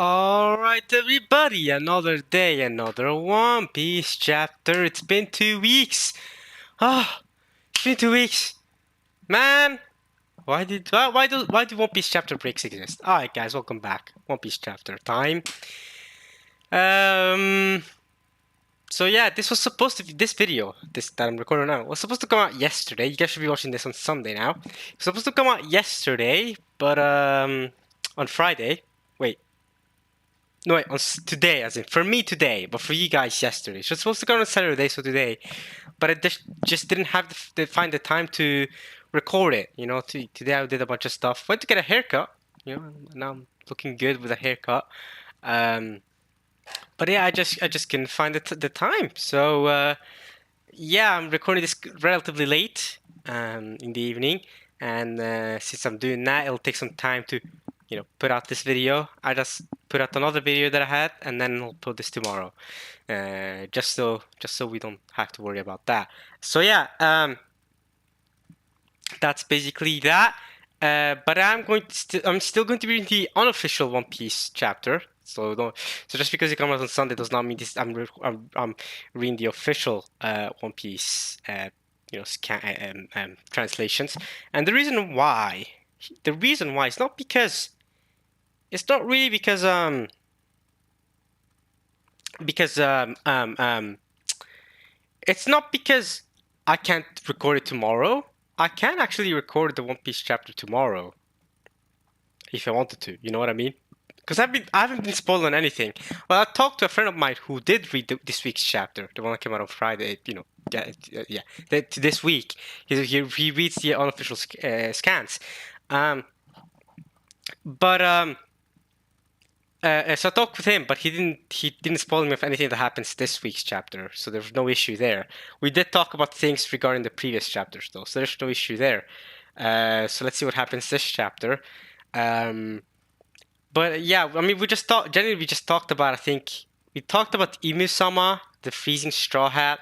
Alright everybody, another day, another One Piece chapter. It's been 2 weeks. It's been 2 weeks. Man, why do One Piece chapter breaks exist? Alright guys, welcome back. One Piece chapter time. Um so yeah, this was supposed to be this video, that I'm recording now, was supposed to come out yesterday. You guys should be watching this on Sunday now. It's supposed to come out yesterday, but on Friday. Wait. No, wait, today, as in for me today, but for you guys yesterday. So it's supposed to come on Saturday, so today, but I just didn't have find the time to record it. You know, today I did a bunch of stuff. Went to get a haircut. You know, now I'm looking good with a haircut. Um, but yeah, I just couldn't find the time. So yeah, I'm recording this relatively late in the evening, and since I'm doing that, it'll take some time to put out this video. I just put out another video that I had, and then I'll put this tomorrow, just so we don't have to worry about that. So yeah, that's basically that. But I'm still going to be in the unofficial One Piece chapter. So just because it comes out on Sunday does not mean this. I'm reading the official One Piece translations. And the reason why is not because it's not really it's not because I can't record it tomorrow. I can actually record the One Piece chapter tomorrow if I wanted to. You know what I mean? Because I haven't been spoiling anything. Well, I talked to a friend of mine who did read this week's chapter, the one that came out on Friday. This week he reads the unofficial scans. So I talked with him, but he didn't spoil me of anything that happens this week's chapter, so there's no issue there. We did talk about things regarding the previous chapters though, so there's no issue there. So let's see what happens this chapter. But yeah, I mean, we just talked about, I think we talked about Imu-sama, the freezing straw hat.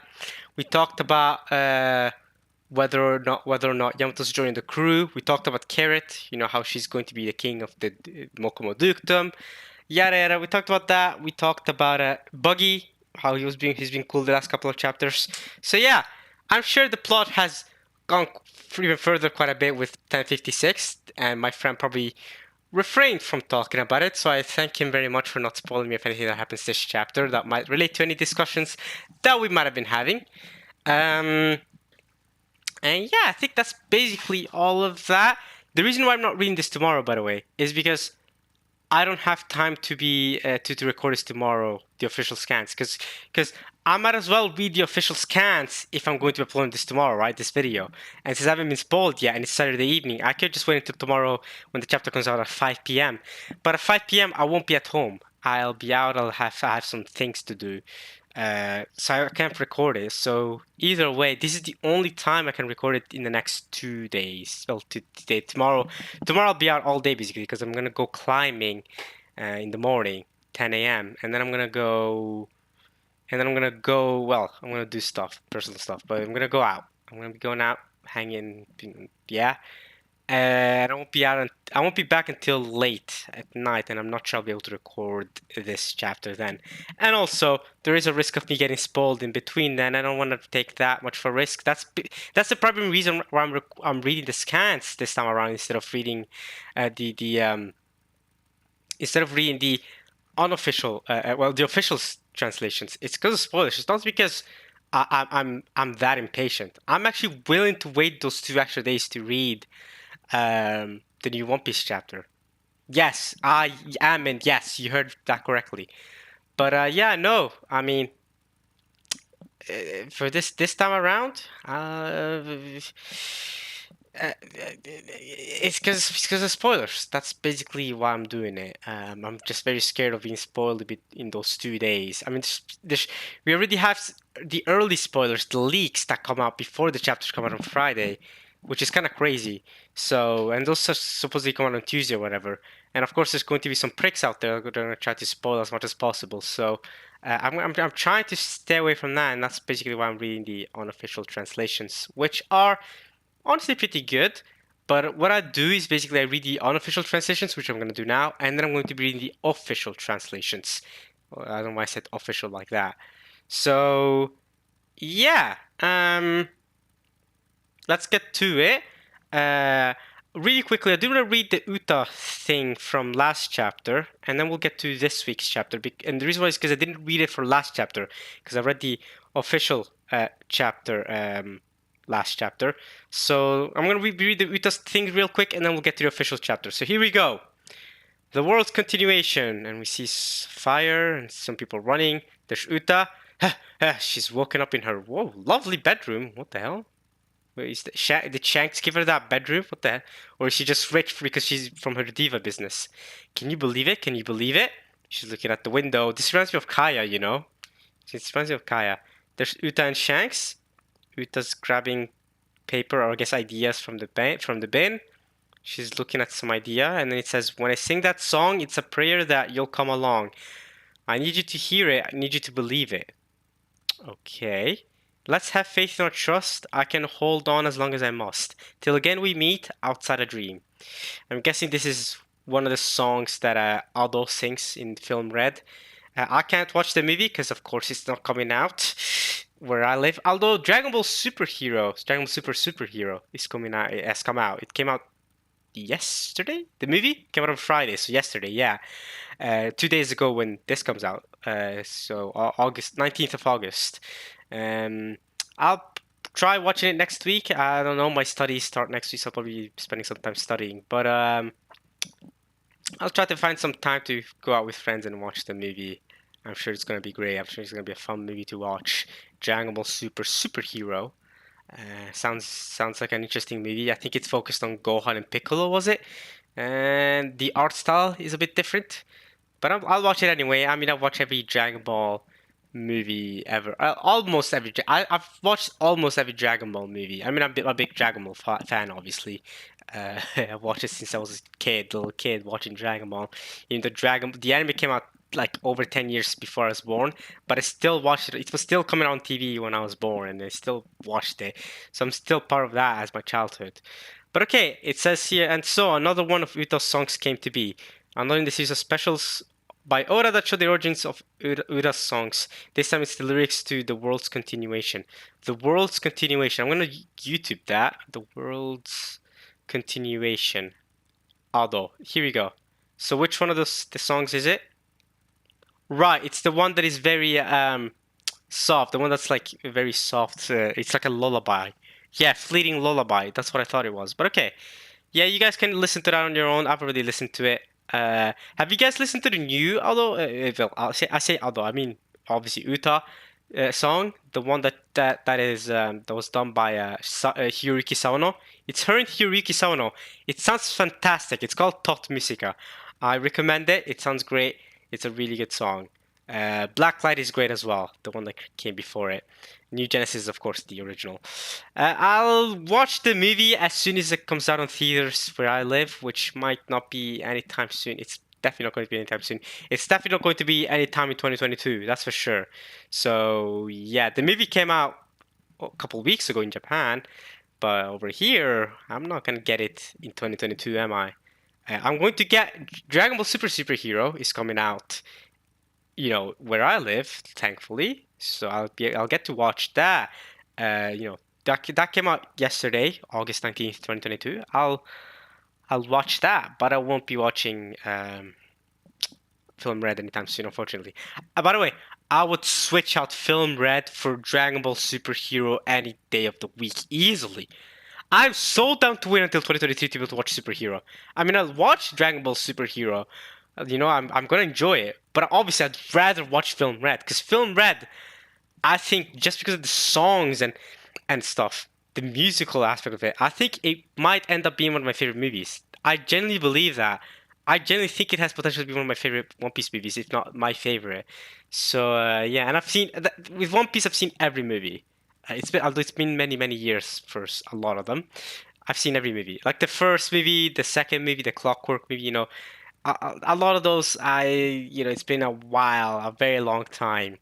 We talked about whether or not Yamato's joining the crew. We talked about Carrot, how she's going to be the king of the Mokomo Dukedom. Yada yada. We talked about that. We talked about Buggy, how he's been cool the last couple of chapters. So yeah, I'm sure the plot has gone even further quite a bit with 1056, and my friend probably refrained from talking about it. So I thank him very much for not spoiling me of anything that happens this chapter that might relate to any discussions that we might have been having. And yeah, I think that's basically all of that. The reason why I'm not reading this tomorrow, by the way, is because I don't have time to be to record this tomorrow, the official scans, because I might as well read the official scans if I'm going to upload this tomorrow, right? This video. And since I haven't been spoiled yet and it's Saturday evening, I could just wait until tomorrow when the chapter comes out at 5 p.m. But at 5 p.m. I won't be at home. I'll be out. I have some things to do. So I can't record it. So either way, this is the only time I can record it in the next 2 days. Well, today, tomorrow I'll be out all day basically because I'm gonna go climbing in the morning, 10 a.m. and then I'm gonna go. Well, I'm gonna do stuff, personal stuff, but I'm gonna go out. I'm gonna be going out, hanging, yeah. And I won't be back until late at night, and I'm not sure I'll be able to record this chapter then. And also, there is a risk of me getting spoiled in between. Then I don't want to take that much of a risk. That's the primary reason why I'm reading the scans this time around instead of reading the unofficial, the official translations. It's because of spoilers. It's not because I'm that impatient. I'm actually willing to wait those 2 extra days to read the new One Piece chapter. Yes, I am, and yes, you heard that correctly. But yeah, no, I mean, for this time around, it's because of spoilers. That's basically why I'm doing it. I'm just very scared of being spoiled a bit in those 2 days. I mean, we already have the early spoilers, the leaks that come out before the chapters come out on Friday, which is kind of crazy. So, and those are supposedly come out on Tuesday or whatever. And of course, there's going to be some pricks out there that are going to try to spoil as much as possible. So, I'm trying to stay away from that, and that's basically why I'm reading the unofficial translations, which are honestly pretty good. But what I do is basically I read the unofficial translations, which I'm going to do now, and then I'm going to be reading the official translations. Well, I don't know why I said official like that. So, yeah, let's get to it. Really quickly, I do want to read the Uta thing from last chapter, and then we'll get to this week's chapter. And the reason why is because I didn't read it for last chapter, because I read the official chapter last chapter. So I'm going to read the Uta thing real quick, and then we'll get to the official chapter. So here we go. The world's continuation, and we see fire and some people running. There's Uta. She's woken up in her lovely bedroom. What the hell? Wait, did Shanks give her that bedroom? What the hell? Or is she just rich because she's from her diva business? Can you believe it? Can you believe it? She's looking at the window. This reminds me of Kaya, you know? This reminds me of Kaya. There's Uta and Shanks. Uta's grabbing paper or I guess ideas from the bin. She's looking at some idea, and then it says, "When I sing that song, it's a prayer that you'll come along. I need you to hear it. I need you to believe it." Okay. Let's have faith in our trust. I can hold on as long as I must. Till again we meet outside a dream. I'm guessing this is one of the songs that Aldo sings in film Red. I can't watch the movie because, of course, it's not coming out where I live. Although Dragon Ball Superhero is coming out. It has come out. It came out yesterday. The movie came out on Friday, so yesterday, yeah. 2 days ago when this comes out. So August 19th of August. I'll try watching it next week. I don't know. My studies start next week, so I'll probably be spending some time studying. But I'll try to find some time to go out with friends and watch the movie. I'm sure it's gonna be great. I'm sure it's gonna be a fun movie to watch. Dragon Ball Superhero. Sounds like an interesting movie. I think it's focused on Gohan and Piccolo, was it? And the art style is a bit different. But I'll watch it anyway. I mean, I've watched every Dragon Ball movie ever. Almost every. I've watched almost every Dragon Ball movie. I mean, I'm a big Dragon Ball fan, obviously. I've watched it since I was a little kid, watching Dragon Ball. Even the anime came out like over 10 years before I was born, but I still watched it. It was still coming on TV when I was born, and I still watched it. So I'm still part of that as my childhood. But okay, it says here, and so another one of Uta's songs came to be. Unloading this is a specials by Oda that show the origins of Ura's songs. This time it's the lyrics to The World's Continuation. The World's Continuation. I'm going to YouTube that. The World's Continuation. Ado. Here we go. So which one of the songs is it? Right, it's the one that is very soft. The one that's like very soft. It's like a lullaby. Yeah, fleeting lullaby. That's what I thought it was. But okay. Yeah, you guys can listen to that on your own. I've already listened to it. Have you guys listened to the new although well, I say although I mean obviously Uta song, the one that was done by Hiroyuki Sawano. It's her and Hiroyuki Sawano. It sounds fantastic. It's called Tot Musica. I recommend it. It sounds great. It's a really good song. Blacklight is great as well, the one that came before it. New Genesis, of course, the original. I'll watch the movie as soon as it comes out on theaters where I live, which might not be anytime soon. It's definitely not going to be anytime soon. It's definitely not going to be anytime in 2022, that's for sure. So, yeah, the movie came out a couple weeks ago in Japan, but over here, I'm not going to get it in 2022, am I? I'm going to get Dragon Ball Superhero is coming out, you know, where I live, thankfully. So I'll get to watch that. That came out yesterday, August 19th, 2022. I'll watch that, but I won't be watching Film Red anytime soon, unfortunately. By the way, I would switch out Film Red for Dragon Ball Superhero any day of the week easily. I'm so down to wait until 2023 to be able to watch Superhero. I mean, I'll watch Dragon Ball Superhero. I'm gonna enjoy it, but obviously I'd rather watch Film Red because Film Red, I think just because of the songs and stuff, the musical aspect of it, I think it might end up being one of my favorite movies. I genuinely believe that. I genuinely think it has potential to be one of my favorite One Piece movies, if not my favorite. So yeah, and I've seen with One Piece, I've seen every movie. Although it's been many years for a lot of them. I've seen every movie, like the first movie, the second movie, the Clockwork movie. A lot of those, it's been a while, a very long time.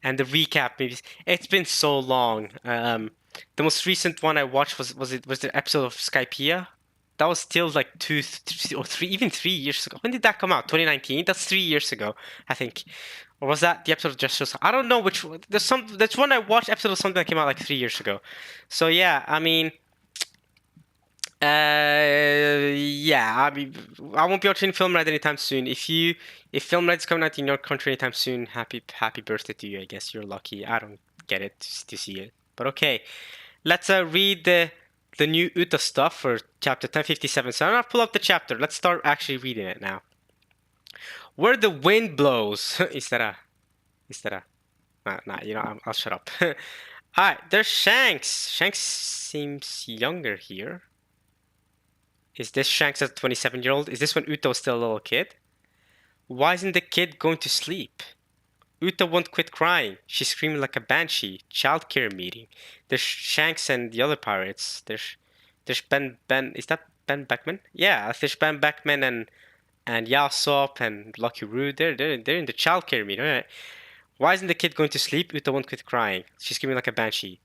And the recap movies, it's been so long. The most recent one I watched was the episode of Skypiea? that was still like 2 or 3, even 3 years ago. When did that come out? 2019. That's 3 years ago, I think. Or was that the episode of Just Shows? I don't know which one. There's one I watched episode of something that came out like 3 years ago. So yeah, I mean, yeah, I mean, I won't be watching Film Ride anytime soon. If Film Ride's coming out in your country anytime soon, happy birthday to you. I guess you're lucky. I don't get it to see it, but okay. Let's read the new Uta stuff for chapter 1057. So I'm gonna pull up the chapter. Let's start actually reading it now. Where the wind blows. Is that a? Nah, I'll shut up. Alright, there's Shanks. Shanks seems younger here. Is this Shanks as a 27-year-old? Is this when Uta was still a little kid? Why isn't the kid going to sleep? Uta won't quit crying. She's screaming like a banshee. Childcare meeting. There's Shanks and the other pirates. There's Ben. Is that Ben Beckman? Yeah, there's Ben Beckman and Yasop and Lucky Roo. They're in the childcare meeting. Right? Why isn't the kid going to sleep? Uta won't quit crying. She's screaming like a banshee.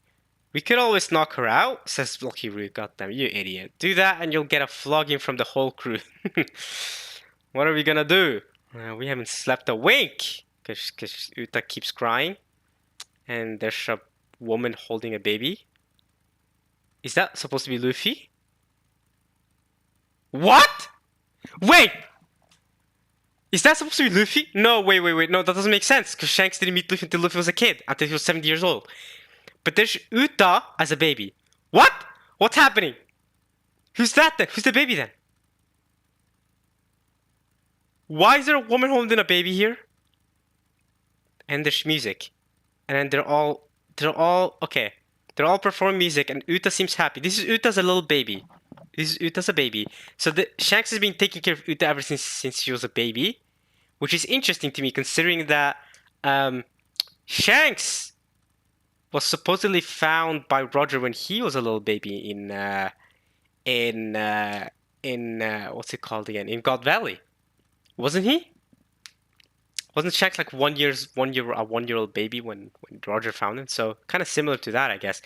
We could always knock her out, says Lucky Roo. Goddamn, you idiot. Do that and you'll get a flogging from the whole crew. What are we gonna do? We haven't slept a wink. Because Uta keeps crying. And there's a woman holding a baby. Is that supposed to be Luffy? What? Wait! Is that supposed to be Luffy? No, wait. No, that doesn't make sense. Because Shanks didn't meet Luffy until Luffy was a kid. Until he was 70 years old. But there's Uta as a baby. What? What's happening? Who's that then? Who's the baby then? Why is there a woman holding a baby here? And there's music. And then they're all okay. They're all performing music and Uta seems happy. This is Uta's a little baby. Uta's a baby. So Shanks has been taking care of Uta ever since she was a baby. Which is interesting to me considering that Shanks was supposedly found by Roger when he was a little baby in what's it called again? In God Valley. Wasn't he? Wasn't Shanks like a 1-year-old baby when Roger found him? So kind of similar to that, I guess.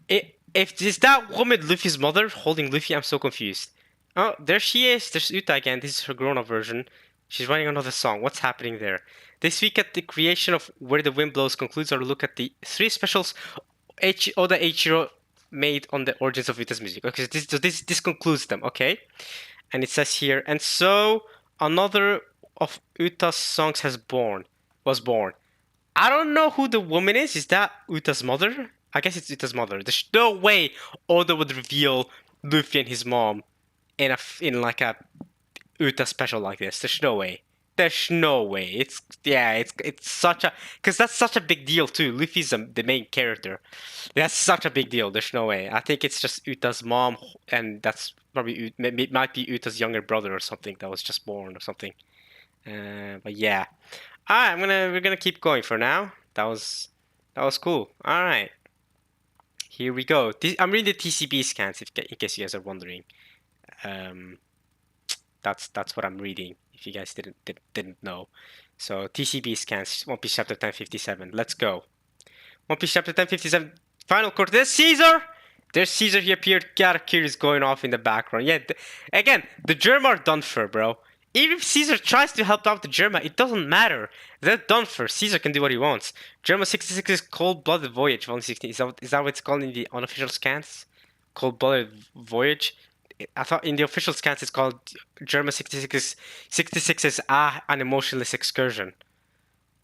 If is that woman Luffy's mother holding Luffy, I'm so confused. Oh, there she is. There's Uta again. This is her grown-up version. She's writing another song. What's happening there? This week at the creation of Where the Wind Blows concludes our look at the 3 specials Oda Eiichiro made on the origins of Uta's music. Okay, so this concludes them. Okay, and it says here, and so another of Uta's songs was born. I don't know who the woman is. Is that Uta's mother? I guess it's Uta's mother. There's no way Oda would reveal Luffy and his mom in like a Uta special like this. There's no way. There's no way. It's such a because that's such a big deal too. Luffy's the main character. That's such a big deal. There's no way. I think it's just Uta's mom, and that's probably it might be Uta's younger brother or something that was just born or something. But yeah. All right, we're gonna keep going for now. That was cool. All right. Here we go. I'm reading the TCB scans in case you guys are wondering. That's what I'm reading. If you guys didn't know. So TCB scans, One Piece chapter 1057. Let's go. One Piece chapter 1057. Final quarter. There's Caesar. There's Caesar. He appeared. Karakiri is going off in the background. Yeah. Again, the Germa are done for, bro. Even if Caesar tries to help out the Germa, it doesn't matter. They're done for. Caesar can do what he wants. Germa 66 is Cold-Blooded Voyage, Volume 16. Is that what it's called in the unofficial scans? Cold-Blooded Voyage? I thought in the official scans it's called Germa 66 is an emotionless excursion.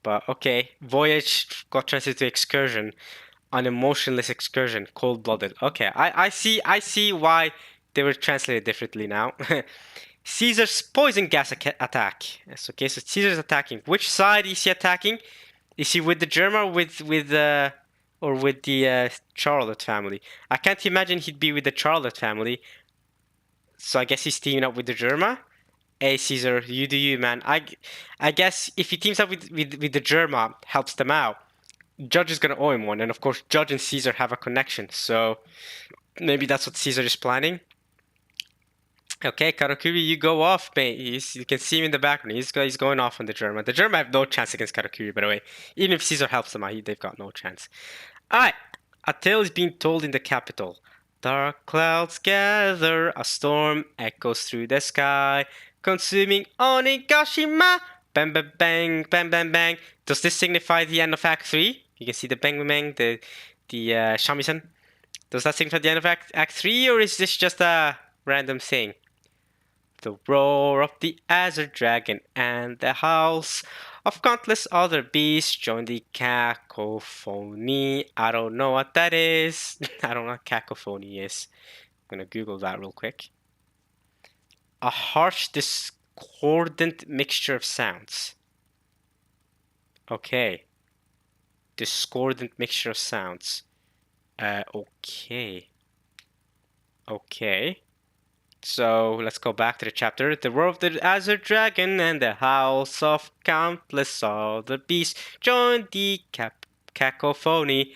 But okay, Voyage got translated to excursion. An emotionless excursion, cold-blooded. Okay, I see why they were translated differently now. Caesar's poison gas attack. Yes, okay, so Caesar's attacking. Which side is he attacking? Is he with the Germa or with the Charlotte family? I can't imagine he'd be with the Charlotte family. So I guess he's teaming up with the Germa. Hey Caesar, you do you, man. I guess if he teams up with the Germa, helps them out, Judge is gonna owe him one, and of course Judge and Caesar have a connection. So maybe that's what Caesar is planning. Okay, Karakuri, you go off, mate. You can see him in the background. He's going off on the Germa. The Germa have no chance against Karakuri, by the way. Even if Caesar helps them out, they've got no chance. Alright, a tale is being told in the capital. Dark clouds gather, a storm echoes through the sky, consuming Onigashima. Bang, bang, bang, bang, bang, bang. Does this signify the end of Act 3? You can see the bang, bang, bang, the shamisen. Does that signify the end of Act 3, or is this just a random thing? The roar of the azure dragon and the howls of countless other beasts join the cacophony. I don't know what that is. I don't know what cacophony is. I'm gonna Google that real quick. A harsh, discordant mixture of sounds. Okay. Discordant mixture of sounds. Okay. Okay. So let's go back to the chapter. The roar of the azure dragon and the howls of countless other beasts join the cacophony.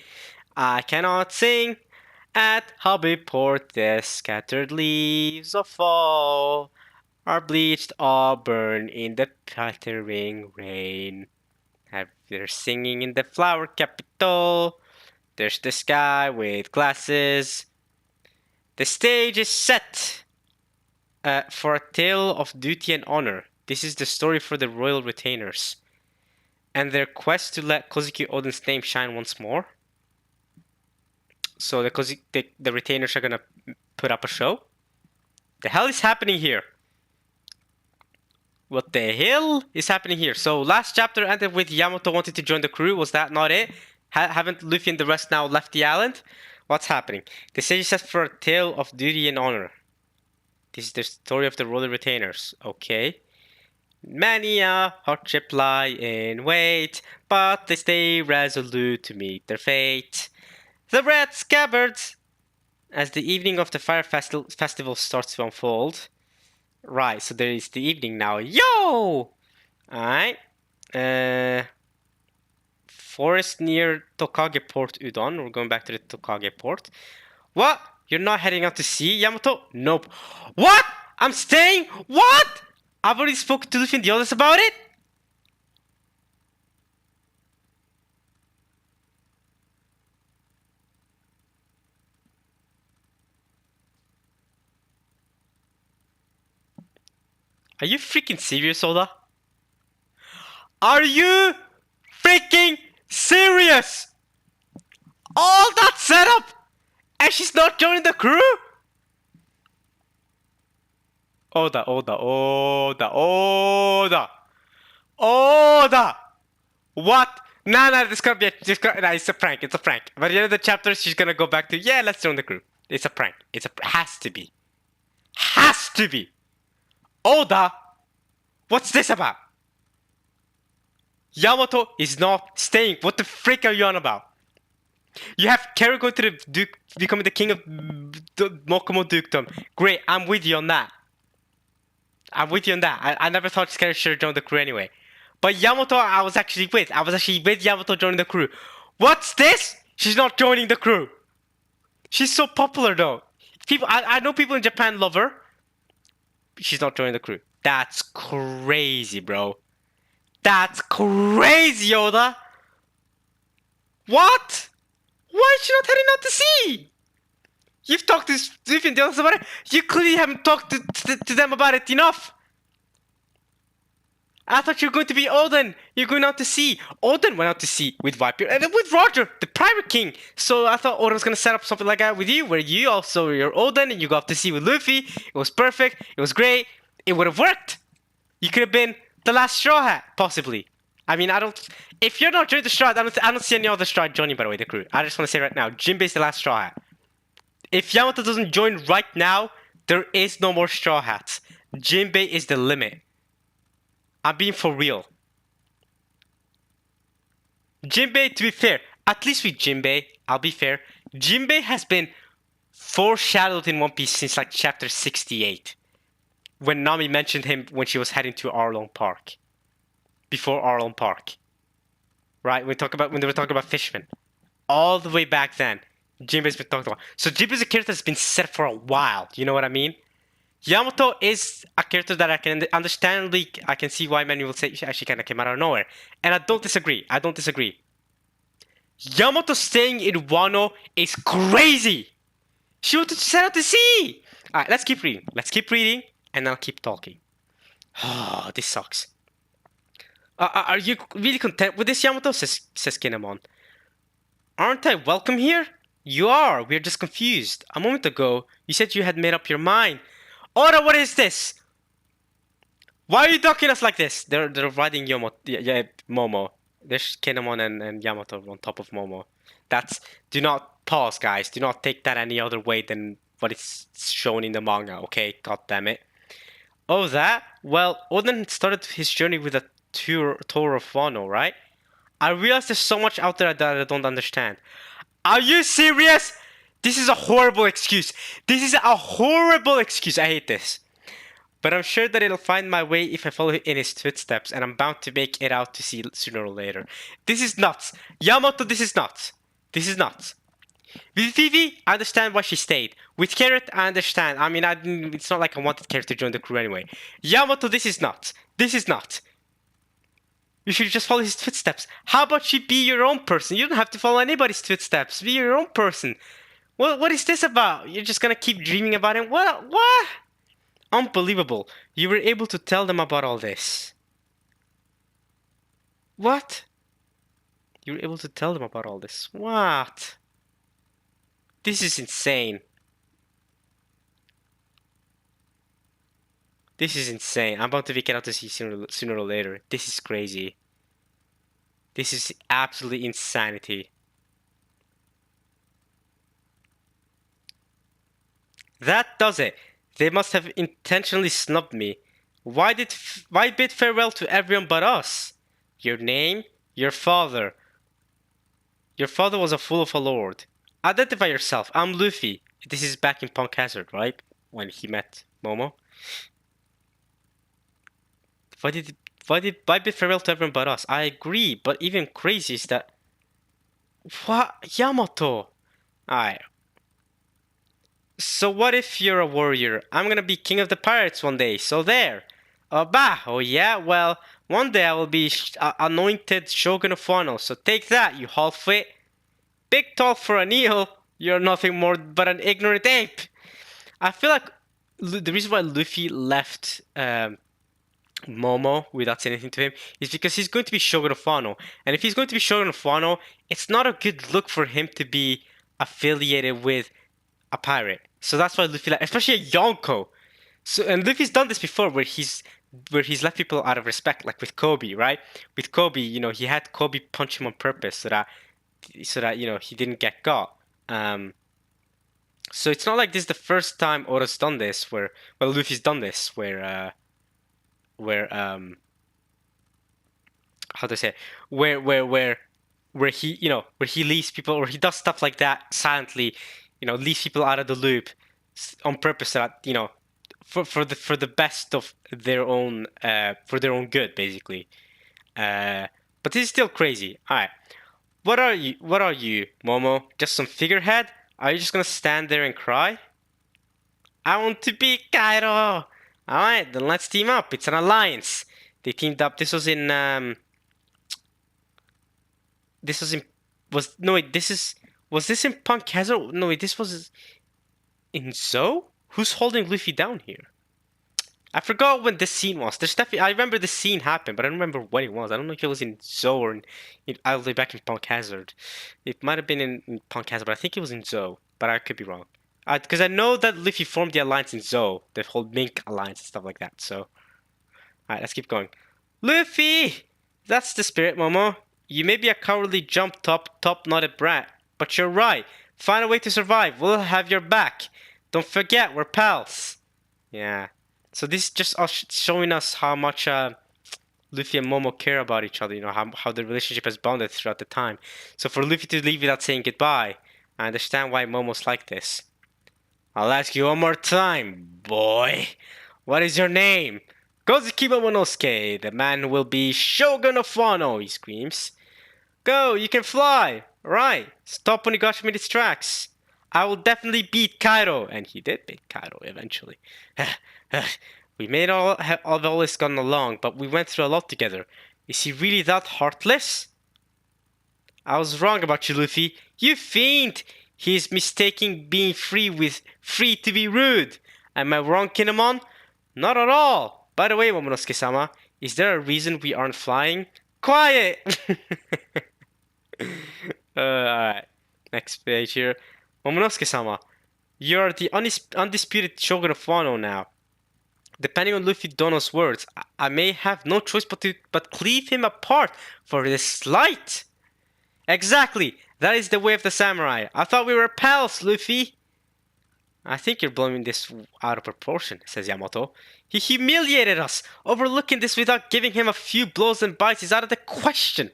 I cannot sing at Hobbyport. The scattered leaves of fall are bleached auburn in the pattering rain. They're singing in the flower capital. There's this guy with glasses. The stage is set. For a tale of duty and honor. This is the story for the royal retainers and their quest to let Kozuki Oden's name shine once more. So the retainers are gonna put up a show. The hell is happening here? What the hell is happening here? So last chapter ended with Yamato wanting to join the crew. Was that not it? Haven't Luffy and the rest now left the island? What's happening? The stage is set for a tale of duty and honor. This is the story of the royal retainers. Okay. Many a hardship lie in wait, but they stay resolute to meet their fate. The red scabbards! As the evening of the fire festival starts to unfold. Right, so there is the evening now. Yo! Alright. Forest near Tokage Port Udon. We're going back to the Tokage Port. What? You're not heading out to sea, Yamato? Nope. What? I'm staying? What? I've already spoken to Luffy and the others about it? Are you freaking serious, Oda? Are you freaking serious? All that setup and she's not joining the crew? Oda. What? Nah, this can't be nah, it's a prank. By the end of the chapter, she's gonna go back to, yeah, let's join the crew. It's a prank. Has to be. Oda, what's this about? Yamato is not staying. What the frick are you on about? You have Kero going to the becoming the king of Mokomo Dukedom. Great, I'm with you on that. I never thought Kero should have joined the crew anyway. But Yamato, I was actually with Yamato joining the crew. What's this? She's not joining the crew. She's so popular though. I know people in Japan love her. She's not joining the crew. That's crazy, bro. That's crazy, Oda. What? Why is she not heading out to sea? You've talked to Luffy and the others about it. You clearly haven't talked to them about it enough. I thought you were going to be Oden. You're going out to sea. Oden went out to sea with Viper and then with Roger, the Pirate King. So I thought Oden was going to set up something like that with you, where you also, you're Oden and you go out to sea with Luffy. It was perfect. It was great. It would have worked. You could have been the last Straw Hat, possibly. I mean, if you're not joining the Straw Hat, I don't see any other Straw Hat joining, by the way, the crew. I just want to say right now, Jinbei's the last Straw Hat. If Yamato doesn't join right now, there is no more Straw Hats. Jinbei is the limit. I'm being for real. Jinbei, to be fair, at least with Jinbei, I'll be fair, Jinbei has been foreshadowed in One Piece since like chapter 68. When Nami mentioned him when she was heading to Arlong Park. Before Arlong Park. Right? When they were talking about fishmen. All the way back then, Jinbei's been talked about. So Jinbei's a character that's been set for a while. You know what I mean? Yamato is a character that I can see why many will say she actually kind of came out of nowhere. And I don't disagree. Yamato staying in Wano is crazy. She wanted to set out to sea! Alright, let's keep reading. Let's keep reading, and I'll keep talking. Oh, this sucks. Are you really content with this, Yamato? Says Kinemon. Aren't I welcome here? You are. We're just confused. A moment ago, you said you had made up your mind. Ora, what is this? Why are you talking to us like this? They're riding Momo. There's Kinemon and Yamato on top of Momo. Do not pause, guys. Do not take that any other way than what is shown in the manga, okay? God damn it. Oh, that? Well, Oden started his journey with a tour of Wano, right? I realize there's so much out there that I don't understand. Are you serious? This is a horrible excuse. This is a horrible excuse. I hate this. But I'm sure that it'll find my way if I follow in his footsteps, and I'm bound to make it out to sea sooner or later. This is nuts. Yamato, this is nuts. This is nuts. With Vivi, I understand why she stayed. With Carrot, I understand. I mean, it's not like I wanted Carrot to join the crew anyway. Yamato, this is nuts. This is nuts. You should just follow his footsteps. How about you be your own person? You don't have to follow anybody's footsteps. Be your own person. What is this about? You're just gonna keep dreaming about him? What? Unbelievable. You were able to tell them about all this. What? You were able to tell them about all this. What? This is insane. This is insane. I'm about to get out to sea sooner or later. This is crazy. This is absolutely insanity. That does it. They must have intentionally snubbed me. Why bid farewell to everyone but us? Your name? Your father. Your father was a fool of a lord. Identify yourself. I'm Luffy. This is back in Punk Hazard, right? When he met Momo. Why bid farewell to everyone but us? I agree, but even crazy is that... What? Yamato! Alright. So what if you're a warrior? I'm gonna be king of the pirates one day, so there! Oh yeah? Well, one day I will be anointed shogun of Wano, so take that, you half-wit! Big talk for an eel! You're nothing more but an ignorant ape! I feel like the reason why Luffy left Momo without saying anything to him is because he's going to be shogun of Wano. And if he's going to be shogun of Wano, it's not a good look for him to be affiliated with a pirate. So that's why Luffy left, especially a Yonko. So, and Luffy's done this before where he's left people out of respect, like with Kobe, right? With Kobe, you know, he had Kobe punch him on purpose so that you know he didn't get got. So it's not like this is the first time Oda's done this, where Luffy's done this, where how to say, where he, you know, where he leaves people, or he does stuff like that silently, you know, leaves people out of the loop on purpose, so that, you know, for the best of their own, for their own good, basically. But this is still crazy. All right, what are you, Momo? Just some figurehead? Are you just gonna stand there and cry? I want to be Kairo. Alright, then let's team up. It's an alliance. They teamed up. This was in was this in Punk Hazard? No wait, this was in Zou? Who's holding Luffy down here? I forgot when this scene was. There's definitely, I remember the scene happened, but I don't remember when it was. I don't know if it was in Zou or all the way back in Punk Hazard. It might have been in Punk Hazard, but I think it was in Zou. But I could be wrong. Because I know that Luffy formed the alliance in Zou, the whole Mink alliance and stuff like that. So, alright, let's keep going. Luffy, that's the spirit, Momo. You may be a cowardly top-knotted brat, but you're right. Find a way to survive. We'll have your back. Don't forget, we're pals. Yeah. So this is just us showing us how much Luffy and Momo care about each other. You know how the relationship has bonded throughout the time. So for Luffy to leave without saying goodbye, I understand why Momo's like this. I'll ask you one more time, boy. What is your name? Kozuki Momonosuke, the man who will be Shogun of Wano, he screams. Go, you can fly. Right, stop when Onigashima distracts. I will definitely beat Kaido. And he did beat Kaido eventually. We may not have always gotten along, but we went through a lot together. Is he really that heartless? I was wrong about you, Luffy. You fiend! He's mistaking being free with free to be rude. Am I wrong, Kinemon? Not at all. By the way, Momonosuke-sama, is there a reason we aren't flying? Quiet! Alright. Next page here. Momonosuke-sama, you're the undisputed shogun of Wano now. Depending on Luffy Dono's words, I may have no choice but cleave him apart for this slight. Exactly. That is the way of the samurai. I thought we were pals, Luffy. I think you're blowing this out of proportion, says Yamato. He humiliated us. Overlooking this without giving him a few blows and bites is out of the question.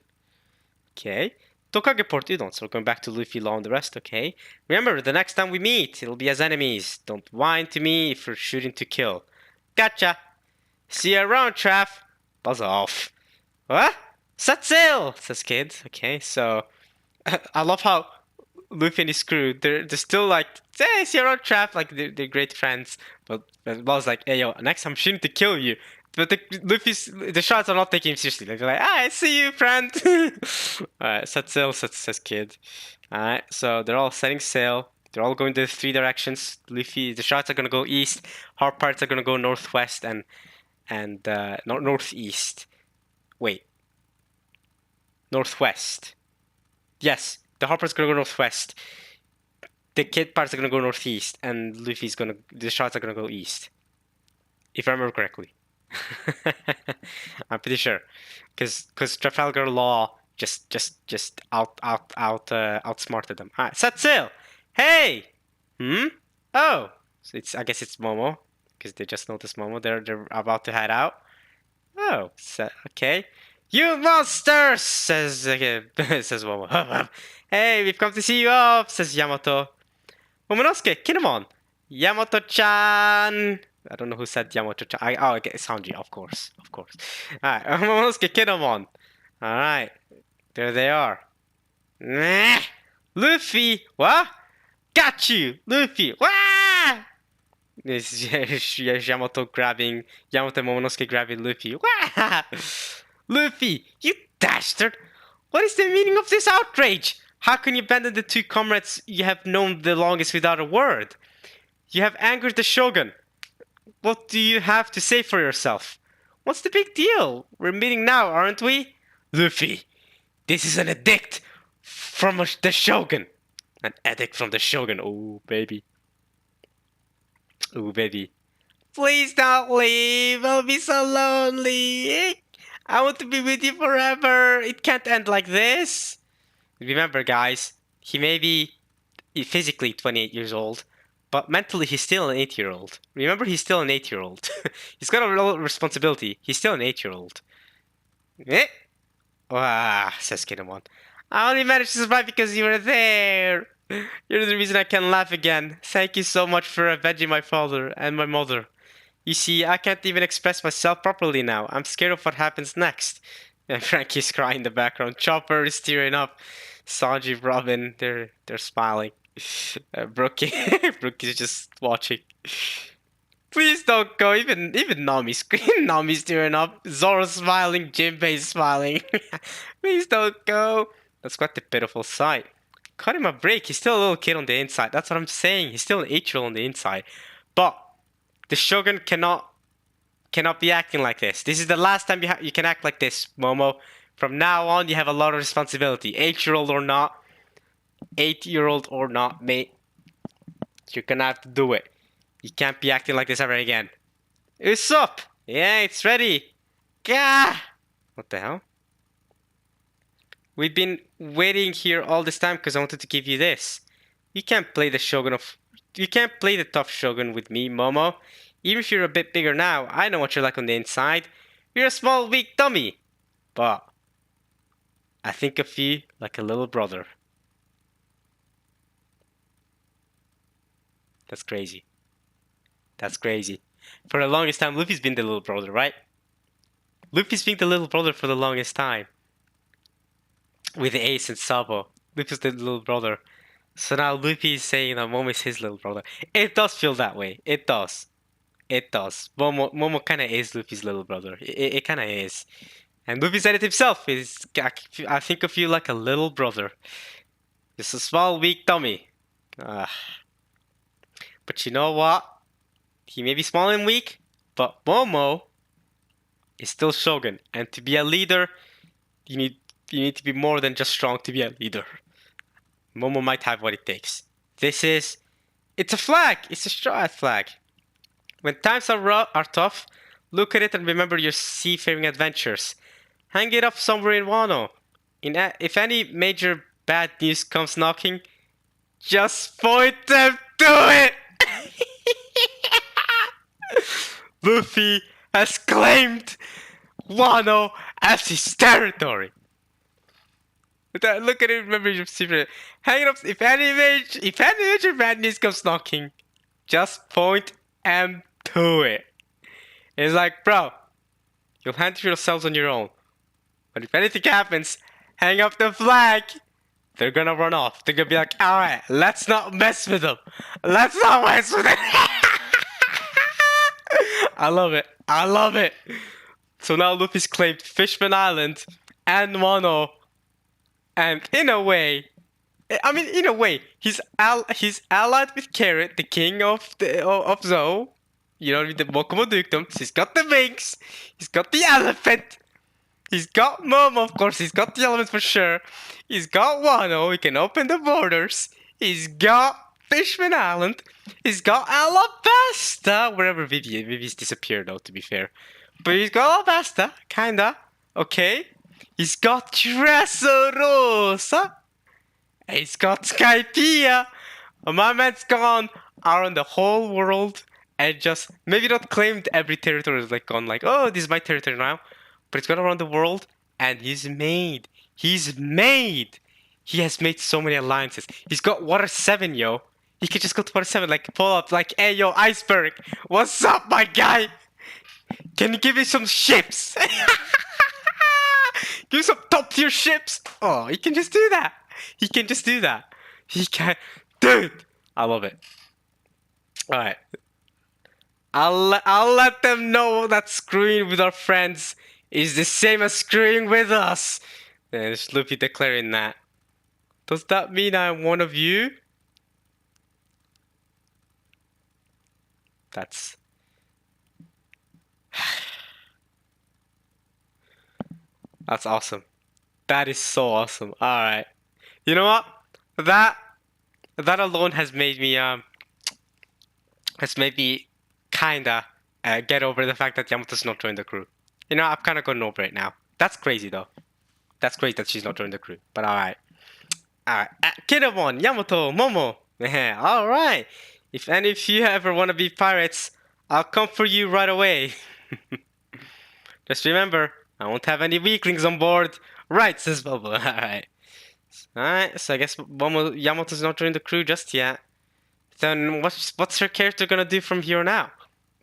Okay. Tokage Port Udon, so we're going back to Luffy, Law, and the rest, okay? Remember, the next time we meet, it'll be as enemies. Don't whine to me if you're shooting to kill. Gotcha. See you around, Traff. Buzz off. What? Set sail, says Kid. Okay, so I love how Luffy and his crew, they're still like, hey, see you around, Traff. Like, they're great friends. But Buzz like, hey, yo, next time I'm shooting to kill you. But the shots are not taking him seriously. They're like, I see you, friend. Alright, set sail, says Kid. Alright, so they're all setting sail. They're all going to 3 directions. Luffy, the shots are gonna go east. Hard parts are gonna go northwest and northeast. Wait. Northwest. Yes, the hard part's gonna go northwest. The Kid parts are gonna go northeast, and the shots are gonna go east. If I remember correctly. I'm pretty sure, because Trafalgar Law just outsmarted them. Alright, set sail. Hey. Oh, so I guess it's Momo, because they just noticed Momo. They're about to head out. Oh, okay. You monsters, says Momo. Hey, we've come to see you off, says Yamato. Momonosuke, Kinemon. Yamato-chan. I don't know who said Yamato-chan. I guess Sanji, of course. Alright, Momonosuke, Kinemon. Alright, there they are. Nah. Luffy, what? Got you, Luffy. Wah! This is Yamato and Momonosuke grabbing Luffy. Wah! Luffy, you dastard! What is the meaning of this outrage? How can you abandon the 2 comrades you have known the longest without a word? You have angered the Shogun. What do you have to say for yourself? What's the big deal? We're meeting now, aren't we? Luffy, this is an edict from the Shogun. An edict from the Shogun. Oh, baby. Oh, baby. Please don't leave. I'll be so lonely. I want to be with you forever. It can't end like this. Remember, guys, he may be physically 28 years old, but mentally he's still an 8-year-old. Remember, he's still an 8-year-old. He's got a real responsibility. He's still an 8-year-old. Eh? Ah, says Kinemon. I only managed to survive because you were there. You're the reason I can laugh again. Thank you so much for avenging my father and my mother. You see, I can't even express myself properly now. I'm scared of what happens next. And Frankie's crying in the background. Chopper is tearing up. Sanji, Robin, they're smiling. Brookie, Brookie's just watching. Please don't go. Even Nami's Nami's tearing up. Zoro's smiling. Jinbei's smiling. Please don't go. That's quite a pitiful sight. Cut him a break. He's still a little kid on the inside. That's what I'm saying. He's still an 8-year-old on the inside. But the Shogun cannot be acting like this. This is the last time you can act like this, Momo. From now on, you have a lot of responsibility. 8-year-old or not. 8-year-old or not, mate. You're gonna have to do it. You can't be acting like this ever again. Usopp! Yeah, it's ready. Gah! What the hell? We've been waiting here all this time because I wanted to give you this. You can't play the tough Shogun with me, Momo. Even if you're a bit bigger now, I know what you're like on the inside. You're a small, weak dummy. But I think of you like a little brother. That's crazy. That's crazy. For the longest time, Luffy's been the little brother, right? Luffy's been the little brother for the longest time. With Ace and Sabo. Luffy's the little brother. So now Luffy is saying that Momo is his little brother. It does feel that way. It does. It does. Momo kind of is Luffy's little brother. It kind of is. And Luffy said it himself. I think of you like a little brother. Just a small, weak dummy. Ah, but you know what? He may be small and weak, but Momo is still Shogun. And to be a leader, you need you need to be more than just strong to be a leader. Momo might have what it takes. It's a flag. It's a straw hat flag. When times are tough, look at it and remember your seafaring adventures. Hang it up somewhere in Wano. If any major bad news comes knocking, just point them to it! Luffy has claimed Wano as his territory. Look at it, remember your secret. Hang it up. If any major bad news comes knocking, just point them to it. It's like, bro, you'll handle yourselves on your own. But if anything happens, hang up the flag. They're gonna run off. They're gonna be like, alright, let's not mess with them. Let's not mess with it. I love it. I love it. So now Luffy's claimed Fishman Island and Wano. And in a way, he's allied with Carrot, the king of Zou. You know, the Mokumo Dukedoms. He's got the Minx. He's got the elephant. He's got Momo, of course. He's got the elephant for sure. He's got Wano. He can open the borders. He's got Fishman Island. He's got Alabasta. Wherever Vivi's disappeared, though, to be fair. But he's got Alabasta, kinda. Okay. He's got Dressrosa. He's got Skypiea. My man's gone around the whole world and just maybe not claimed every territory, like gone like, oh, this is my territory now. But he's gone around the world and he has made so many alliances. He's got Water 7, yo. He could just go to Water 7, like pull up, like, hey yo, Iceberg, what's up, my guy? Can you give me some ships? Give me some top tier ships. Oh, he can just do that. He can just do that. He can, dude. I love it. All right. I'll let them know that screwing with our friends is the same as screwing with us. And it's Luffy declaring that. Does that mean I'm one of you? That's awesome. That is so awesome. All right. You know what? That alone has made me kinda get over the fact that Yamato's not joining the crew. You know, I've kind of gotten over it now. That's crazy though. That's crazy that she's not joining the crew. But all right. Kinemon, Yamato, Momo. All right. If any of you ever want to be pirates, I'll come for you right away. Just remember, I won't have any weaklings on board. Right, says Bubble. Alright. Alright, so I guess Yamato's not joining the crew just yet. Then what's her character gonna do from here on out?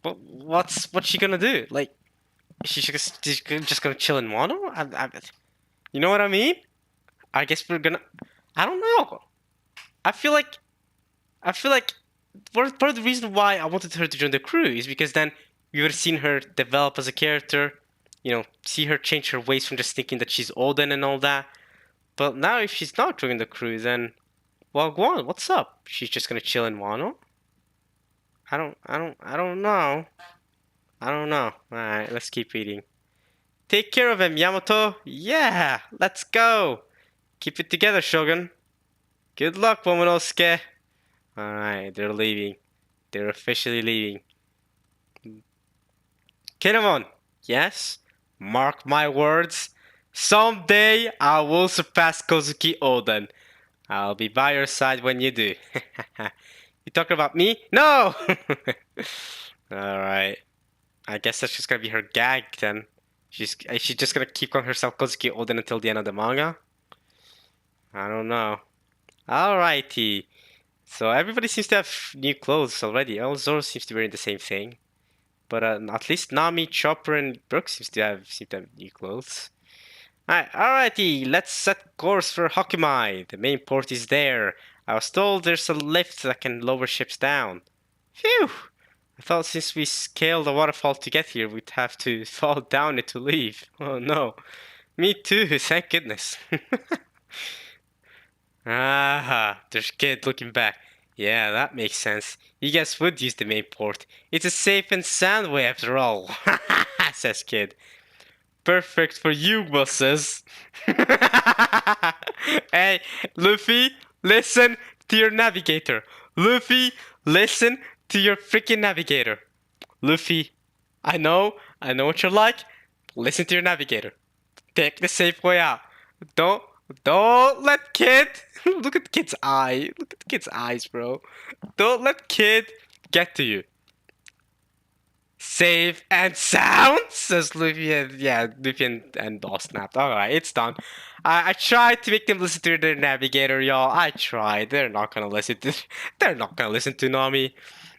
What's she gonna do? Like, she's just gonna chill in Wano? You know what I mean? I guess we're gonna... I don't know. I feel like part of the reason why I wanted her to join the crew is because then we would have seen her develop as a character, you know, see her change her ways from just thinking that she's Oden and all that. But now if she's not joining the crew, then, well, go on, what's up? She's just gonna chill in Wano? I don't know. I don't know. Alright, let's keep reading. Take care of him, Yamato. Yeah, let's go. Keep it together, Shogun. Good luck, Momonosuke. Alright, they're leaving. They're officially leaving. Kinemon, yes? Mark my words. Someday I will surpass Kozuki Oden. I'll be by your side when you do. You talking about me? No! Alright. I guess that's just gonna be her gag then. She's just gonna keep calling herself Kozuki Oden until the end of the manga? I don't know. Alrighty. So everybody seems to have new clothes already. Oh, Zoro seems to be wearing the same thing. But at least Nami, Chopper, and Brooks seem to have new clothes. Alrighty, let's set course for Hokimai. The main port is there. I was told there's a lift that can lower ships down. Phew! I thought since we scaled the waterfall to get here, we'd have to fall down it to leave. Oh no. Me too, thank goodness. There's Kid looking back. Yeah, that makes sense. You guys would use the main port. It's a safe and sound way after all, says Kid. Perfect for you, bosses. Hey, Luffy, listen to your navigator. Luffy, listen to your freaking navigator. Luffy, I know what you're like. Listen to your navigator. Take the safe way out. Don't, don't let Kid. Look at Kid's eye. Look at Kid's eyes, bro. Don't let Kid get to you. Safe and sound, says Luffy. And, yeah, Luffy and all snapped. All right, it's done. I tried to make them listen to their navigator, y'all. I tried. They're not gonna listen to. They're not gonna listen to Nami.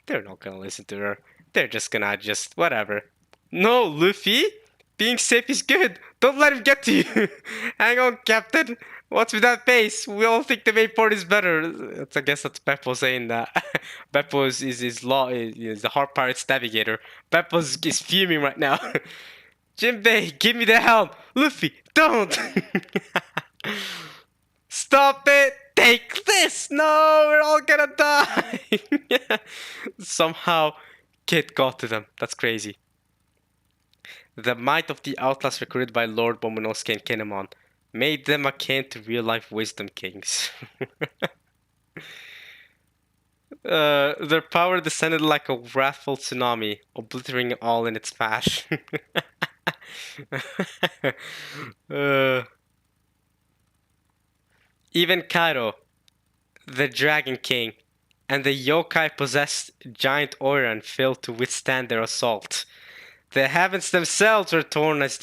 They're not gonna listen to her. They're just gonna just whatever. No, Luffy. Being safe is good. Don't let him get to you. Hang on, Captain. What's with that face? We all think the main port is better. I guess that's Beppo saying that. Beppo is the Heart Pirate's navigator. Beppo is fuming right now. Jinbei, give me the helm. Luffy, don't. Stop it. Take this. No, we're all gonna die. Somehow, Kid got to them. That's crazy. The might of the outlaws recruited by Lord Momonosuke and Kinemon made them akin to real-life wisdom kings. Their power descended like a wrathful tsunami, obliterating all in its path. Even Kaido, the Dragon King, and the yokai-possessed giant Oiran failed to withstand their assault. The heavens themselves were torn as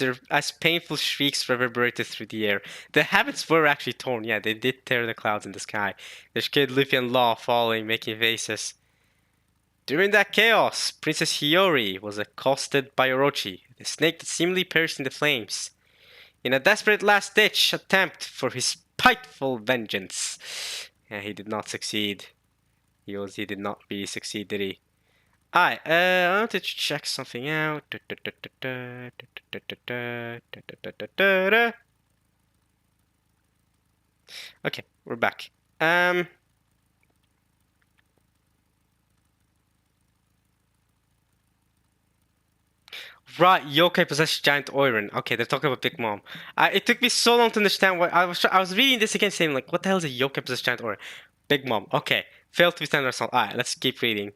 painful shrieks reverberated through the air. The heavens were actually torn, yeah, they did tear the clouds in the sky. There's Kid Luffy and Law falling, making faces. During that chaos, Princess Hiyori was accosted by Orochi, the snake that seemingly perished in the flames. In a desperate last-ditch attempt for his spiteful vengeance. Yeah, he did not succeed. He did not really succeed, did he? I want to check something out. Okay, we're back. Right, yokai possessed giant Oiran. Okay, they're talking about Big Mom. It took me so long to understand what I was reading this again, saying like, what the hell is a yokai possessed giant Oiran? Big Mom. Okay, failed to withstand assault. Alright, let's keep reading.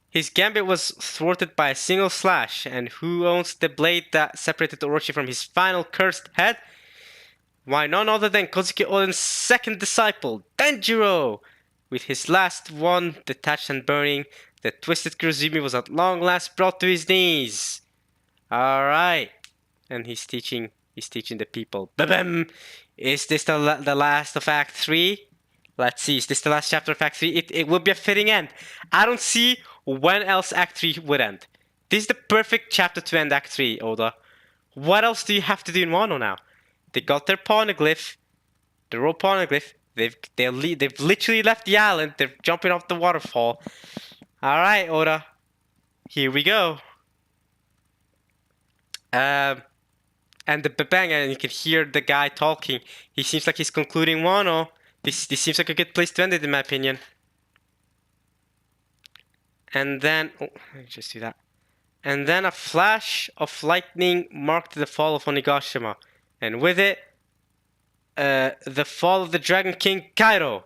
His gambit was thwarted by a single slash, and who owns the blade that separated Orochi from his final cursed head? Why, none other than Kozuki Oden's second disciple, Denjiro! With his last one detached and burning, the twisted Kurozumi was at long last brought to his knees. Alright. And he's teaching the people. Ba-bam! Is this the last of Act 3? Let's see, is this the last chapter of Act 3? It would be a fitting end. I don't see when else Act 3 would end. This is the perfect chapter to end Act 3, Oda. What else do you have to do in Wano now? They got their poneglyph, the rope poneglyph. They've literally left the island. They're jumping off the waterfall. All right, Oda. Here we go. And the bang, and you can hear the guy talking. He seems like he's concluding Wano. This seems like a good place to end it, in my opinion. And then, oh, let me just do that. And then a flash of lightning marked the fall of Onigashima, and with it, the fall of the Dragon King Kaido.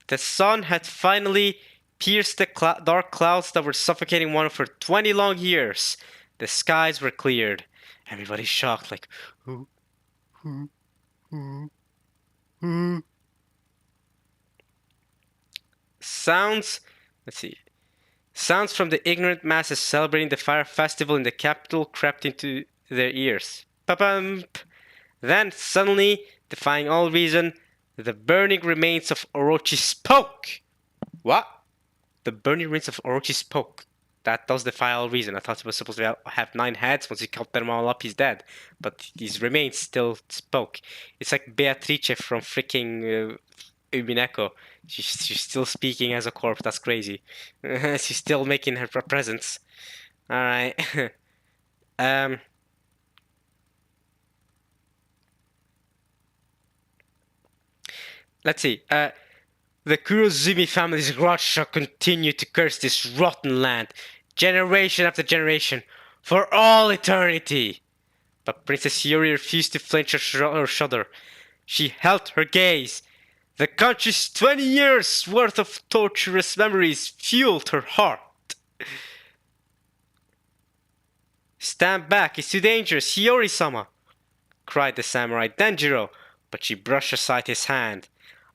The sun had finally pierced the dark clouds that were suffocating Wano for 20 long years. The skies were cleared. Everybody's shocked, like, who? Sounds, let's see. Sounds from the ignorant masses celebrating the fire festival in the capital crept into their ears. Pa-bump! Then, suddenly, defying all reason, the burning remains of Orochi spoke! What? The burning remains of Orochi spoke. That does defy all reason. I thought he was supposed to have 9 heads. Once he cut them all up, he's dead. But his remains still spoke. It's like Beatrice from freaking Umineko. She's still speaking as a corpse. That's crazy. She's still making her presence. Alright. Let's see. The Kurozumi family's grudge shall continue to curse this rotten land, generation after generation, for all eternity. But Princess Hiyori refused to flinch or shudder. She held her gaze. The country's 20 years worth of torturous memories fueled her heart. Stand back, it's too dangerous, Hiyori-sama, cried the samurai Denjiro, but she brushed aside his hand.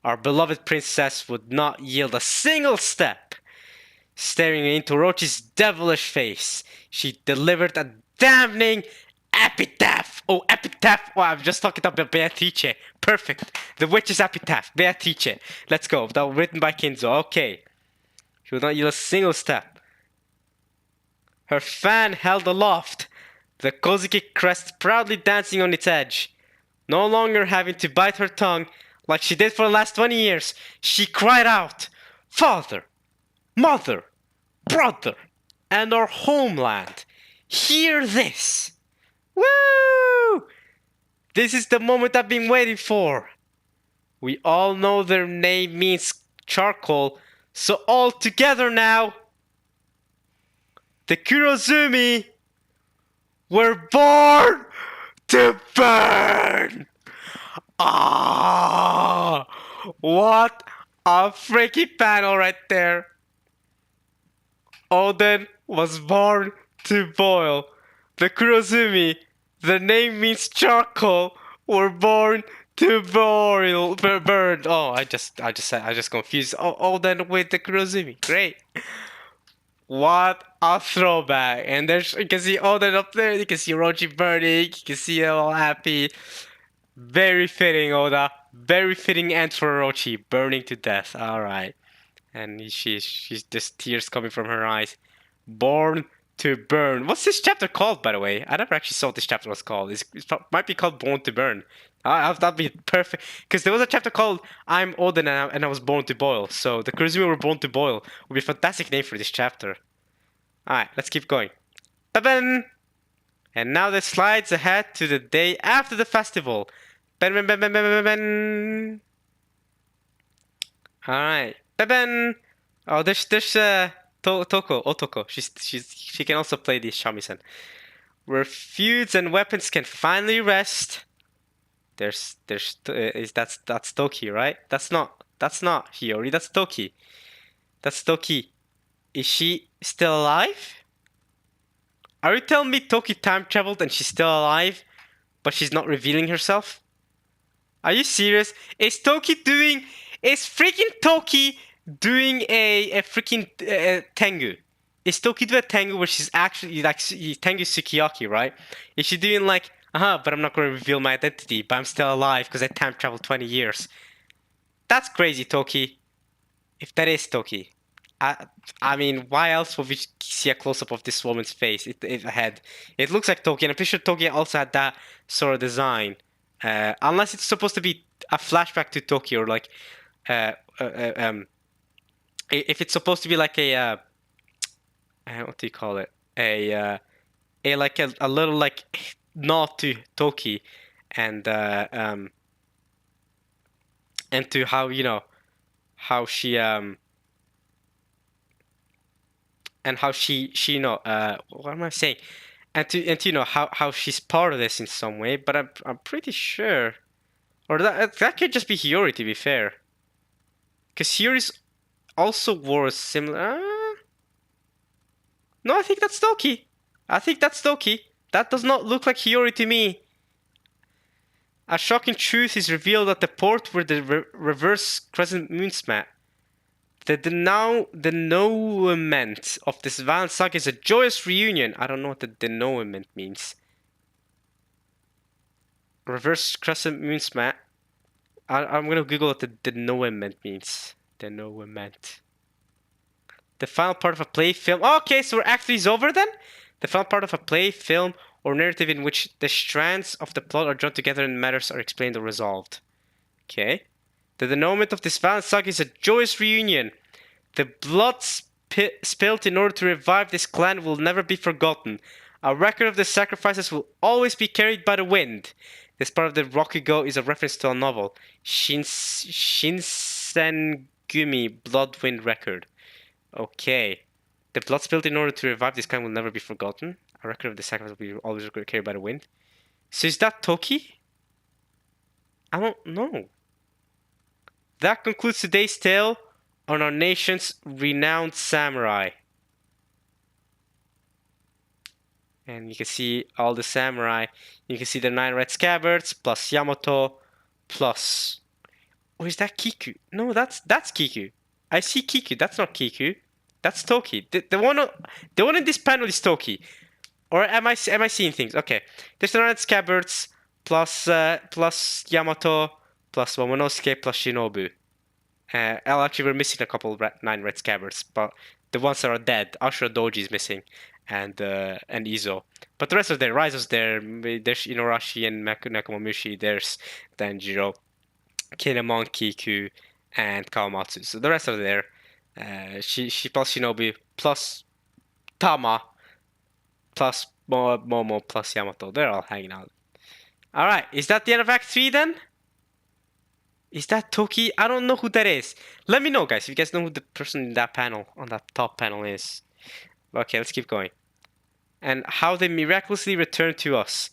Our beloved princess would not yield a single step. Staring into Orochi's devilish face, she delivered a damning epitaph. Oh, epitaph. Oh, I'm just talking about Beatrice. Perfect. The witch's epitaph. Beatrice. Let's go. That was written by Kinzo. Okay. She would not yield a single step. Her fan held aloft, the Kozuki crest proudly dancing on its edge. No longer having to bite her tongue like she did for the last 20 years, she cried out, "Father, Mother, Brother, and our homeland, hear this! Woo! This is the moment I've been waiting for. We all know their name means charcoal, so all together now, the Kurozumi were born to burn!" Ah, what a freaky panel right there. Oden was born to boil. The Kurozumi, the name means charcoal, were born to boil, burn. Oh, I just confused Oden with the Kurozumi. Great. What a throwback. And there's, you can see Oden up there, you can see Orochi burning, you can see them all happy. Very fitting, Oda. Very fitting end for Orochi, burning to death. Alright. And she's just tears coming from her eyes. Born to burn. What's this chapter called, by the way? I never actually saw what this chapter was called. It might be called Born to Burn. That'd be perfect. Because there was a chapter called I'm Oden and I was born to boil. So the Kurozumi were born to boil. Would be a fantastic name for this chapter. Alright, let's keep going. Ba-ben! And now the slides ahead to the day after the festival. Ben, ben, ben, ben, ben, ben, ben. Alright. Ben, ben. Oh, there's Otoko. She can also play the shamisen. Where feuds and weapons can finally rest. That's Toki, right? That's not Hiyori, that's Toki. That's Toki. Is she still alive? Are you telling me Toki time traveled and she's still alive, but she's not revealing herself? Are you serious? Is freaking Toki doing a freaking Tengu? Is Toki doing a Tengu where she's actually like Tengu Sukiyaki, right? Is she doing like, but I'm not going to reveal my identity, but I'm still alive because I time traveled 20 years? That's crazy, Toki. If that is Toki. I mean, why else would we see a close-up of this woman's face? Head. It looks like Toki, and I'm pretty sure Toki also had that sort of design. Unless it's supposed to be a flashback to Toki, or like, if it's supposed to be like a, what do you call it? A little like nod to Toki, and to how, you know, how she and how she you know, what am I saying? And to you know how she's part of this in some way, but I'm pretty sure, or that could just be Hiyori, to be fair, because Hiyori's also wore a similar. No, I think that's Toki. That does not look like Hiyori to me. A shocking truth is revealed at the port where the reverse crescent moon's met. The denouement of this violent saga is a joyous reunion. I don't know what the denouement means. Reverse crescent moon's met. I'm gonna Google what the denouement means. Denouement. The final part of a play, film. Oh, okay, so Act 3 is over then? The final part of a play, film, or narrative in which the strands of the plot are drawn together and matters are explained or resolved. Okay. The denouement of this violent saga is a joyous reunion. The blood spilled in order to revive this clan will never be forgotten. A record of the sacrifices will always be carried by the wind. This part of the Rokugo is a reference to a novel, Shinsengu Megumi Bloodwind record. Okay. The blood spilled in order to revive this kind will never be forgotten. A record of the sacrifice will be always carried by the wind. So is that Toki? I don't know. That concludes today's tale on our nation's renowned samurai. And you can see all the samurai. You can see the 9 red scabbards, plus Yamato, plus... Oh, is that Kiku? No, that's Kiku. I see Kiku. That's not Kiku. That's Toki. The one in this panel is Toki. Or am I seeing things? Okay. There's the 9 red scabbards, plus Yamato, plus Momonosuke, plus Shinobu. Actually, we're missing a couple 9 red scabbards, but the ones that are dead, Ashura Doji is missing, and Izo. But the rest are there. Raizo's there. There's Inuarashi and Nekomamushi. There's Danjiro, Kinemon, Kiku, and Kawamatsu. So the rest are there. She plus Shinobu, plus Tama, plus Momo, plus Yamato. They're all hanging out. Alright, is that the end of Act 3 then? Is that Toki? I don't know who that is. Let me know, guys, if you guys know who the person in that panel, on that top panel is. Okay, let's keep going. And how they miraculously return to us.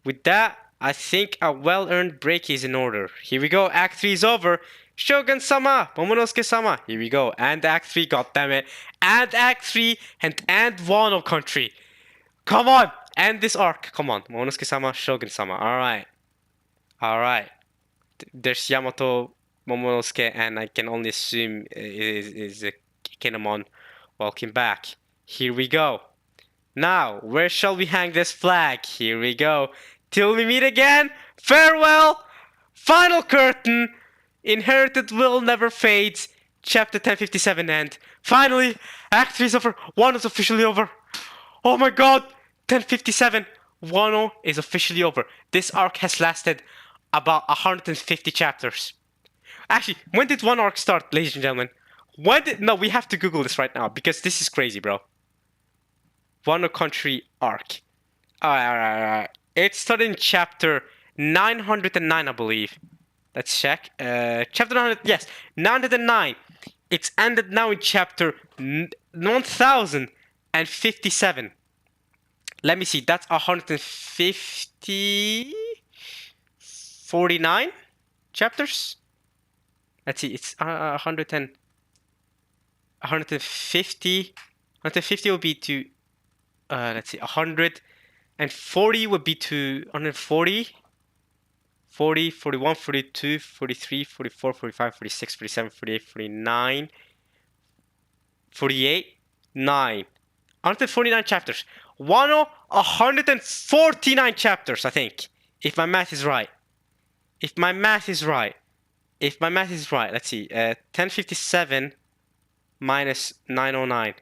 With that, I think a well-earned break is in order. Here we go, Act 3 is over. Shogun-sama, Momonosuke-sama. Here we go, and Act 3, goddammit. And Act 3, and Wano country. Come on, end this arc. Come on, Momonosuke-sama, Shogun-sama. Alright. Alright. There's Yamato, Momonosuke, and I can only assume is Kinemon. Welcome back. Here we go. Now, where shall we hang this flag? Here we go. Till we meet again, farewell! Final curtain! Inherited will never fades. Chapter 1057 end. Finally, Act 3 is over. Wano is officially over. Oh my god! 1057. Wano is officially over. This arc has lasted about 150 chapters. Actually, when did one arc start, ladies and gentlemen? No, we have to Google this right now because this is crazy, bro. Wano Country arc. Alright. It started in chapter 909, I believe. Let's check. Chapter 900, yes, 909. It's ended now in chapter 1057. Let me see, that's 49 chapters? Let's see, it's 150. 150 will be to, let's see, 140 would be to 140. 40, 41, 42, 43, 44, 45, 46, 47, 48, 49, 48, 9. 149 chapters. Wano, 149 chapters, I think. If my math is right. If my math is right. Let's see. 1057 minus 909.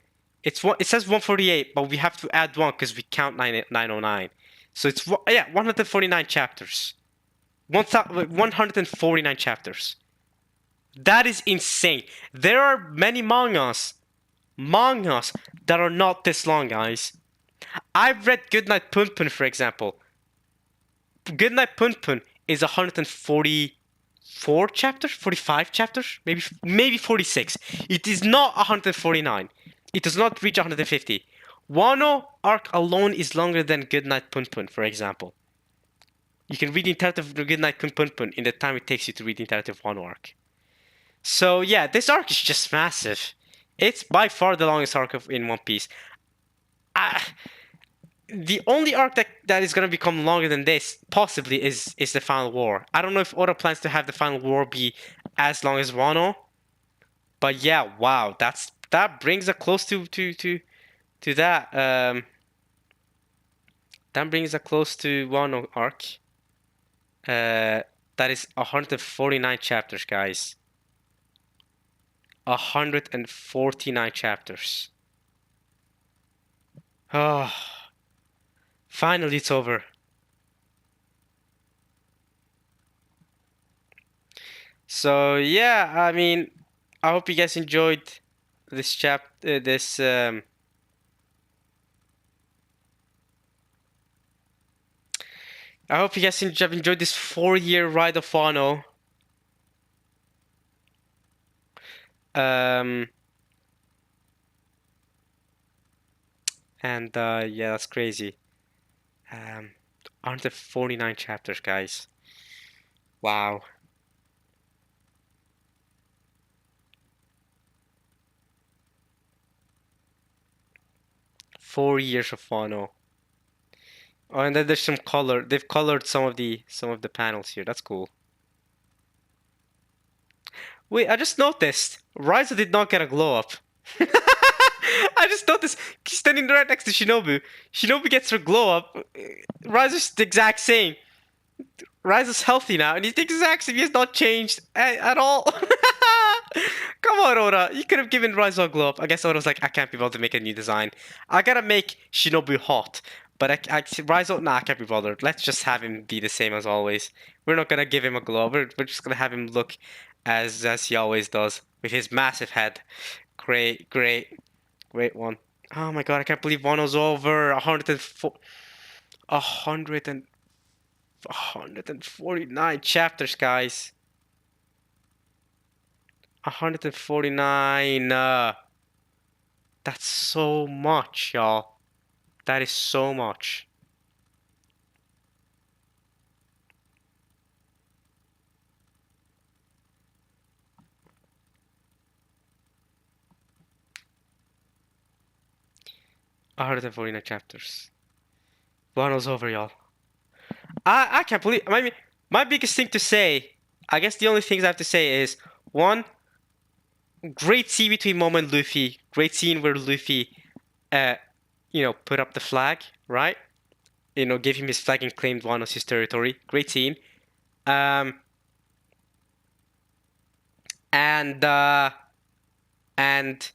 It says 148, but we have to add 1 because we count 909. So it's, yeah, 149 chapters. 149 chapters. That is insane. There are many mangas that are not this long, guys. I've read Goodnight Punpun, for example. Goodnight Punpun is 144 chapters, 45 chapters, maybe 46. It is not 149. It does not reach 150. Wano arc alone is longer than Goodnight Punpun, for example. You can read the entirety of Goodnight Punpun in the time it takes you to read the entirety of Wano arc. So yeah, this arc is just massive. It's by far the longest arc in One Piece. The only arc that is going to become longer than this, possibly, is the Final War. I don't know if Oda plans to have the Final War be as long as Wano. But yeah, wow, that brings us close to that. That brings us close to Wano arc. That is 149 chapters, guys. 149 chapters. Oh, finally it's over. So yeah, I mean, I hope you guys enjoyed this chapter. I hope you guys have enjoyed this 4-year ride of Wano. Um, and yeah, that's crazy. 149 chapters, guys. Wow. 4 years of Wano. Oh, and then there's some color. They've colored some of the panels here. That's cool. Wait, I just noticed. Ryza did not get a glow up. I just noticed he's standing right next to Shinobu. Shinobu gets her glow up. Ryza's the exact same. Ryza's healthy now, and he's the exact same. He has not changed at all. Come on, Oda. You could have given Ryza a glow up. I guess Oda's like, I can't be bothered to make a new design. I gotta make Shinobu hot. But Ryza, nah, I can't be bothered. Let's just have him be the same as always. We're not gonna give him a glow up. We're just gonna have him look as he always does with his massive head. Great, great, great one. Oh my god, I can't believe Wano's over. 104, 149 chapters, guys. 149. That's so much, y'all. That is so much. A 149 chapters. Wano's over, y'all. I can't believe. My biggest thing to say, I guess the only things I have to say is one, great scene between Momo and Luffy. Great scene where Luffy, uh, put up the flag, right? Gave him his flag and claimed Wano as his territory. Great scene. Um, and and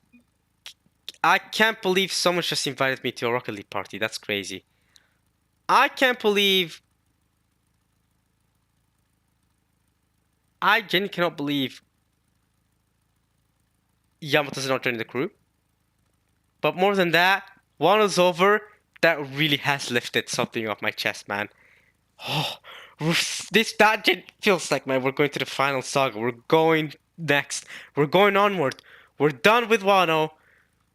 I can't believe someone just invited me to a Rocket League party. That's crazy. I can't believe. I genuinely cannot believe Yamato's not joining the crew. But more than that, Wano's over. That really has lifted something off my chest, man. Oh, that feels like, man, we're going to the final saga. We're going next. We're going onward. We're done with Wano.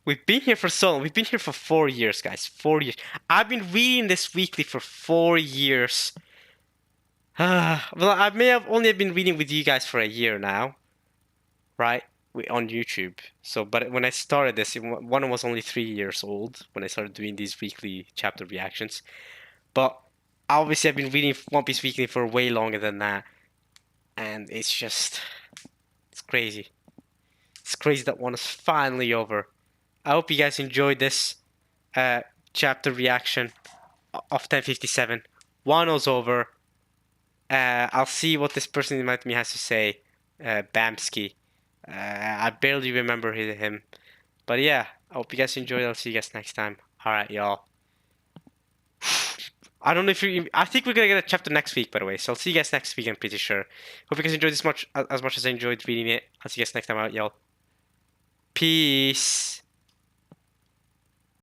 We've been here for so long. We've been here for 4 years, guys. 4 years. I've been reading this weekly for 4 years. Well, I may have only been reading with you guys for a year now, right? On YouTube. So, but when I started this, one was only 3 years old when I started doing these weekly chapter reactions. But obviously, I've been reading One Piece Weekly for way longer than that, and it's crazy. It's crazy that one is finally over. I hope you guys enjoyed this chapter reaction of 1057. Wano's over. I'll see what this person in me has to say. Bamsky. I barely remember him. But yeah, I hope you guys enjoyed. I'll see you guys next time. Alright, y'all. I don't know if you. I think we're gonna get a chapter next week, by the way. So I'll see you guys next week. I'm pretty sure. Hope you guys enjoyed this as much as I enjoyed reading it. I'll see you guys next time out, y'all. Peace.